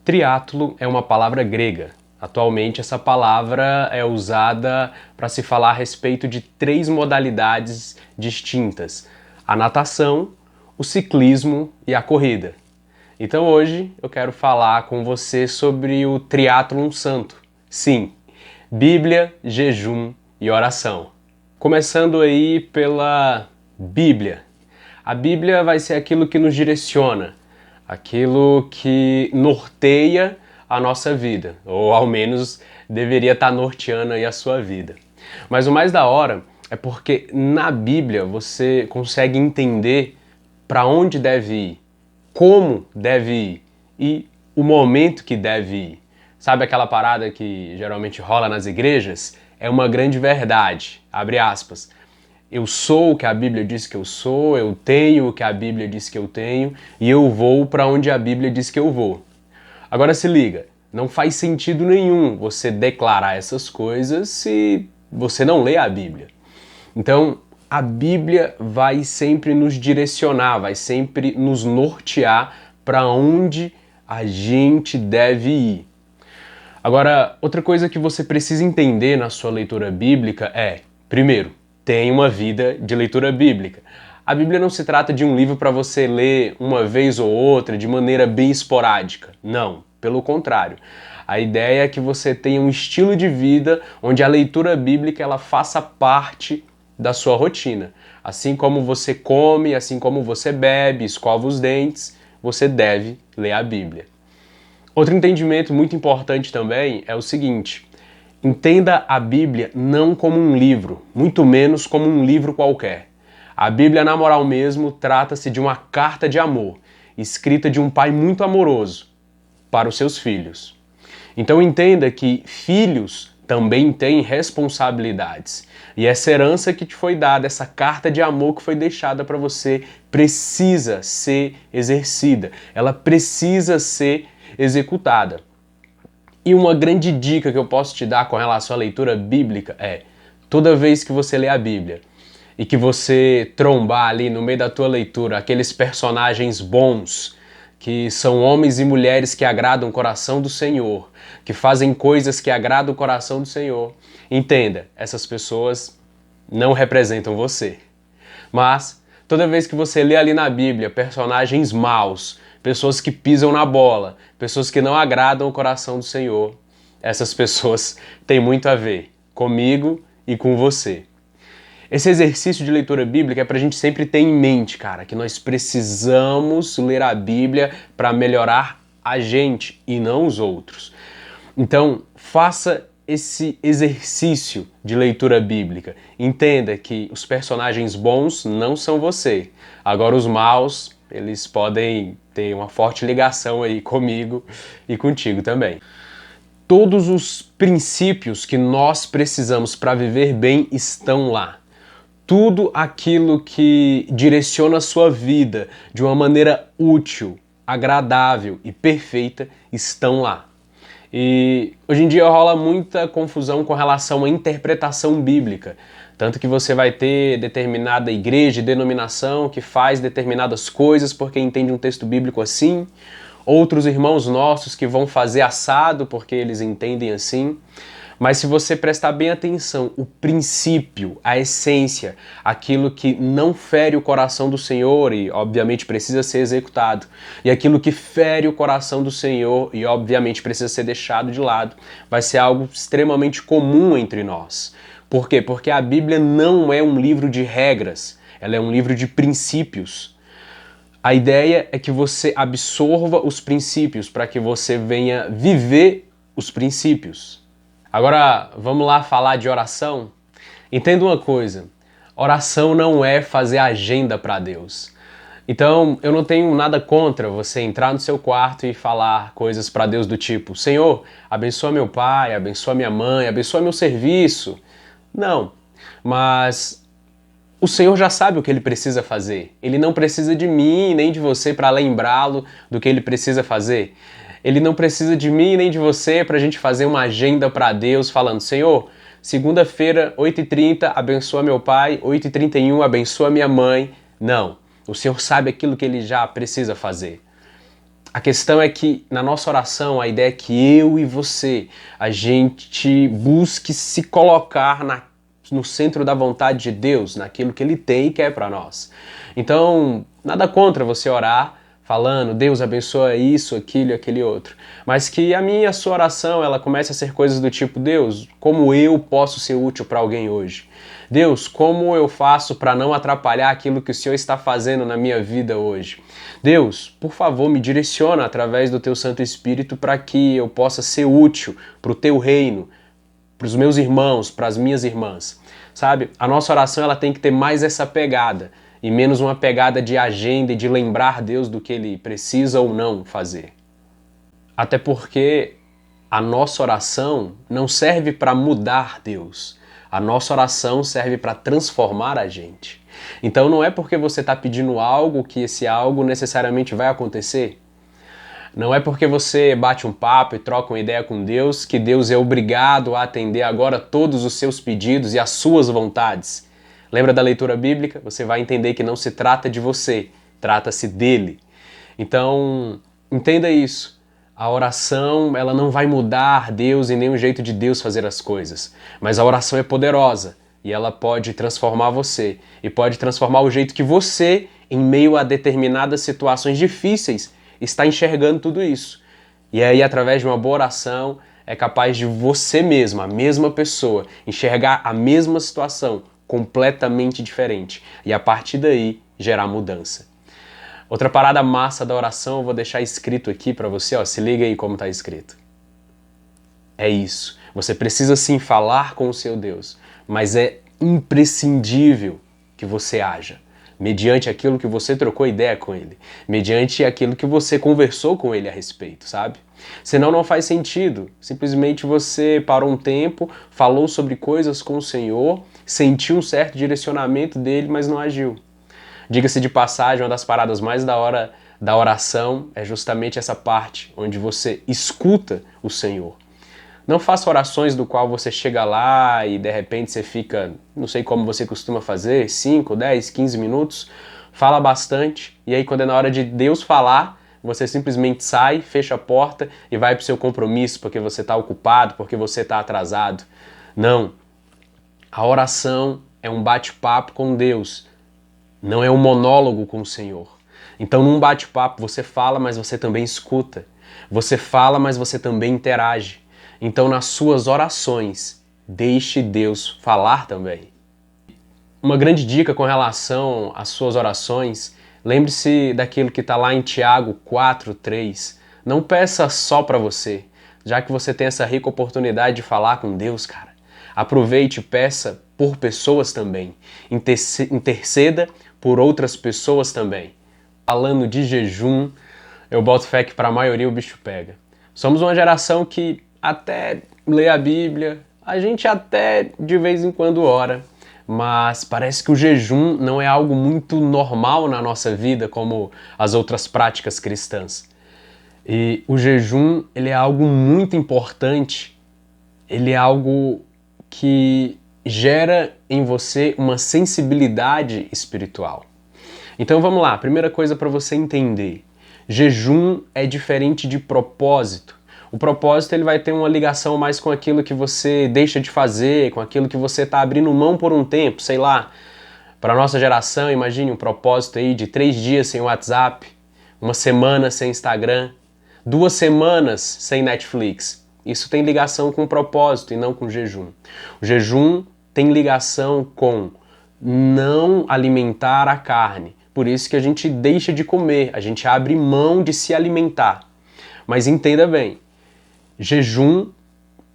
Triatlo é uma palavra grega. Atualmente, essa palavra é usada para se falar a respeito de três modalidades distintas: a natação, o ciclismo e a corrida. Então hoje eu quero falar com você sobre o triatlon santo. Sim, Bíblia, jejum e oração. Começando aí pela Bíblia. A Bíblia vai ser aquilo que nos direciona, aquilo que norteia a nossa vida, ou ao menos deveria estar norteando aí a sua vida. Mas o mais da hora é porque na Bíblia você consegue entender para onde deve ir, como deve ir e o momento que deve ir. Sabe aquela parada que geralmente rola nas igrejas? É uma grande verdade, abre aspas. Eu sou o que a Bíblia diz que eu sou, eu tenho o que a Bíblia diz que eu tenho e eu vou para onde a Bíblia diz que eu vou. Agora se liga, não faz sentido nenhum você declarar essas coisas se você não lê a Bíblia. Então, a Bíblia vai sempre nos direcionar, vai sempre nos nortear para onde a gente deve ir. Agora, outra coisa que você precisa entender na sua leitura bíblica é, primeiro, tenha uma vida de leitura bíblica. A Bíblia não se trata de um livro para você ler uma vez ou outra de maneira bem esporádica. Não, pelo contrário. A ideia é que você tenha um estilo de vida onde a leitura bíblica ela faça parte da sua rotina. Assim como você come, assim como você bebe, escova os dentes, você deve ler a Bíblia. Outro entendimento muito importante também é o seguinte: entenda a Bíblia não como um livro, muito menos como um livro qualquer. A Bíblia, na moral mesmo, trata-se de uma carta de amor, escrita de um pai muito amoroso para os seus filhos. Então entenda que filhos também têm responsabilidades. E essa herança que te foi dada, essa carta de amor que foi deixada para você, precisa ser exercida. Ela precisa ser executada. E uma grande dica que eu posso te dar com relação à leitura bíblica é: toda vez que você lê a Bíblia e que você trombar ali no meio da tua leitura aqueles personagens bons, que são homens e mulheres que agradam o coração do Senhor, que fazem coisas que agradam o coração do Senhor, entenda, essas pessoas não representam você. Mas toda vez que você lê ali na Bíblia personagens maus, pessoas que pisam na bola, pessoas que não agradam o coração do Senhor, essas pessoas têm muito a ver comigo e com você. Esse exercício de leitura bíblica é pra gente sempre ter em mente, cara, que nós precisamos ler a Bíblia para melhorar a gente e não os outros. Então, faça esse exercício de leitura bíblica. Entenda que os personagens bons não são você. Agora, os maus, eles podem ter uma forte ligação aí comigo e contigo também. Todos os princípios que nós precisamos para viver bem estão lá. Tudo aquilo que direciona a sua vida de uma maneira útil, agradável e perfeita estão lá. E hoje em dia rola muita confusão com relação à interpretação bíblica. Tanto que você vai ter determinada igreja e denominação que faz determinadas coisas porque entende um texto bíblico assim, outros irmãos nossos que vão fazer assado porque eles entendem assim. Mas se você prestar bem atenção, o princípio, a essência, aquilo que não fere o coração do Senhor e obviamente precisa ser executado, e aquilo que fere o coração do Senhor e obviamente precisa ser deixado de lado, vai ser algo extremamente comum entre nós. Por quê? Porque a Bíblia não é um livro de regras, ela é um livro de princípios. A ideia é que você absorva os princípios para que você venha viver os princípios. Agora, vamos lá falar de oração? Entenda uma coisa, oração não é fazer agenda para Deus. Então, eu não tenho nada contra você entrar no seu quarto e falar coisas para Deus do tipo: Senhor, abençoa meu pai, abençoa minha mãe, abençoa meu serviço. Não, mas o Senhor já sabe o que Ele precisa fazer. Ele não precisa de mim nem de você para lembrá-lo do que Ele precisa fazer. Ele não precisa de mim nem de você para a gente fazer uma agenda para Deus falando: Senhor, segunda-feira, 8h30, abençoa meu pai, 8h31, abençoa minha mãe. Não, o Senhor sabe aquilo que Ele já precisa fazer. A questão é que na nossa oração a ideia é que eu e você, a gente busque se colocar no centro da vontade de Deus, naquilo que Ele tem e quer para nós. Então, nada contra você orar falando, Deus abençoa isso, aquilo e aquele outro. Mas que a minha e a sua oração, ela comece a ser coisas do tipo, Deus, como eu posso ser útil para alguém hoje? Deus, como eu faço para não atrapalhar aquilo que o Senhor está fazendo na minha vida hoje? Deus, por favor, me direciona através do Teu Santo Espírito para que eu possa ser útil para o Teu reino, para os meus irmãos, para as minhas irmãs. Sabe? A nossa oração ela tem que ter mais essa pegada e menos uma pegada de agenda e de lembrar Deus do que Ele precisa ou não fazer. Até porque a nossa oração não serve para mudar Deus. A nossa oração serve para transformar a gente. Então não é porque você está pedindo algo que esse algo necessariamente vai acontecer. Não é porque você bate um papo e troca uma ideia com Deus que Deus é obrigado a atender agora todos os seus pedidos e as suas vontades. Lembra da leitura bíblica? Você vai entender que não se trata de você, trata-se dele. Então, entenda isso. A oração, ela não vai mudar Deus e nem o jeito de Deus fazer as coisas. Mas a oração é poderosa e ela pode transformar você e pode transformar o jeito que você, em meio a determinadas situações difíceis, está enxergando tudo isso. E aí, através de uma boa oração, é capaz de você mesmo, a mesma pessoa, enxergar a mesma situação completamente diferente. E a partir daí, gerar mudança. Outra parada massa da oração, eu vou deixar escrito aqui para você, ó, se liga aí como está escrito. É isso. Você precisa sim falar com o seu Deus, mas é imprescindível que você haja mediante aquilo que você trocou ideia com ele, mediante aquilo que você conversou com ele a respeito, sabe? Senão não faz sentido. Simplesmente você parou um tempo, falou sobre coisas com o Senhor, sentiu um certo direcionamento dele, mas não agiu. Diga-se de passagem, uma das paradas mais da hora da oração é justamente essa parte, onde você escuta o Senhor. Não faça orações do qual você chega lá e de repente você fica, não sei como você costuma fazer, 5, 10, 15 minutos, fala bastante e aí quando é na hora de Deus falar, você simplesmente sai, fecha a porta e vai para o seu compromisso porque você está ocupado, porque você está atrasado. Não. A oração é um bate-papo com Deus, não é um monólogo com o Senhor. Então num bate-papo você fala, mas você também escuta. Você fala, mas você também interage. Então, nas suas orações, deixe Deus falar também. Uma grande dica com relação às suas orações, lembre-se daquilo que está lá em Tiago 4:3. Não peça só para você, já que você tem essa rica oportunidade de falar com Deus, cara. Aproveite e peça por pessoas também. Interceda por outras pessoas também. Falando de jejum, eu boto fé que para a maioria o bicho pega. Somos uma geração que até lê a Bíblia, a gente até de vez em quando ora, mas parece que o jejum não é algo muito normal na nossa vida como as outras práticas cristãs. E o jejum, ele é algo muito importante, ele é algo que gera em você uma sensibilidade espiritual. Então vamos lá, primeira coisa para você entender, jejum é diferente de propósito. O propósito ele vai ter uma ligação mais com aquilo que você deixa de fazer, com aquilo que você está abrindo mão por um tempo, sei lá. Para a nossa geração, imagine um propósito aí de 3 dias sem WhatsApp, 1 semana sem Instagram, 2 semanas sem Netflix. Isso tem ligação com o propósito e não com o jejum. O jejum tem ligação com não alimentar a carne. Por isso que a gente deixa de comer, a gente abre mão de se alimentar. Mas entenda bem, jejum,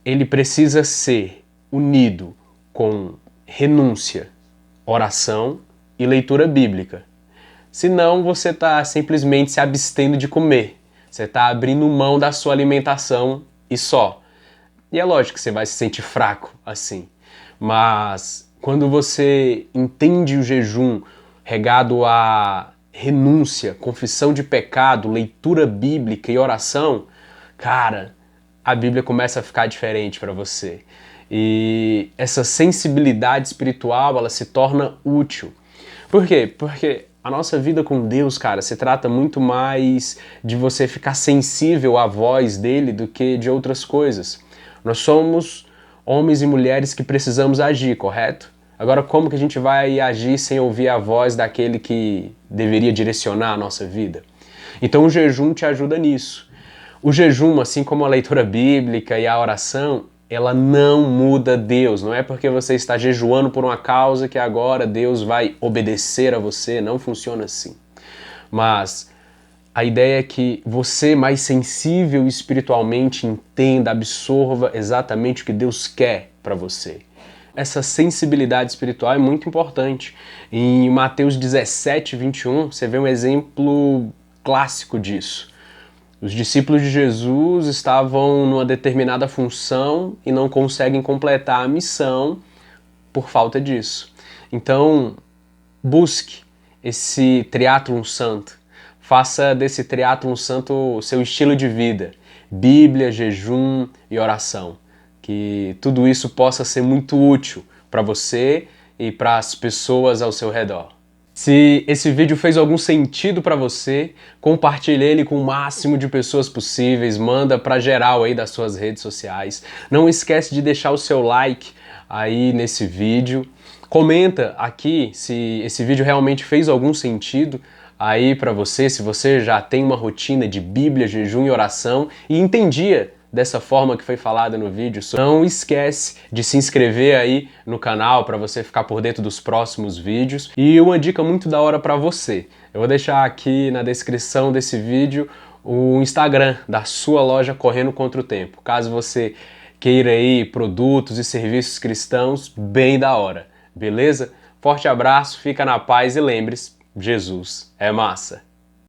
ele precisa ser unido com renúncia, oração e leitura bíblica. Senão você está simplesmente se abstendo de comer. Você está abrindo mão da sua alimentação e só. E é lógico que você vai se sentir fraco assim. Mas quando você entende o jejum regado a renúncia, confissão de pecado, leitura bíblica e oração, cara, a Bíblia começa a ficar diferente para você. E essa sensibilidade espiritual, ela se torna útil. Por quê? Porque A nossa vida com Deus, cara, se trata muito mais de você ficar sensível à voz dele do que de outras coisas. Nós somos homens e mulheres que precisamos agir, correto? Agora, como que a gente vai agir sem ouvir a voz daquele que deveria direcionar a nossa vida? Então o jejum te ajuda nisso. O jejum, assim como a leitura bíblica e a oração, ela não muda Deus. Não é porque você está jejuando por uma causa que agora Deus vai obedecer a você. Não funciona assim. Mas a ideia é que você, mais sensível espiritualmente, entenda, absorva exatamente o que Deus quer para você. Essa sensibilidade espiritual é muito importante. Em Mateus 17, 21, você vê um exemplo clássico disso. Os discípulos de Jesus estavam numa determinada função e não conseguem completar a missão por falta disso. Então, busque esse triatlon santo. Faça desse triatlon santo o seu estilo de vida. Bíblia, jejum e oração. Que tudo isso possa ser muito útil para você e para as pessoas ao seu redor. Se esse vídeo fez algum sentido para você, compartilhe ele com o máximo de pessoas possíveis, manda para geral aí das suas redes sociais. Não esquece de deixar o seu like aí nesse vídeo. Comenta aqui se esse vídeo realmente fez algum sentido aí para você, se você já tem uma rotina de Bíblia, jejum e oração e entendia dessa forma que foi falada no vídeo. Não esquece de se inscrever aí no canal para você ficar por dentro dos próximos vídeos. E uma dica muito da hora para você. Eu vou deixar aqui na descrição desse vídeo o Instagram da sua loja Correndo Contra o Tempo. Caso você queira aí produtos e serviços cristãos bem da hora. Beleza? Forte abraço, fica na paz e lembre-se, Jesus é massa.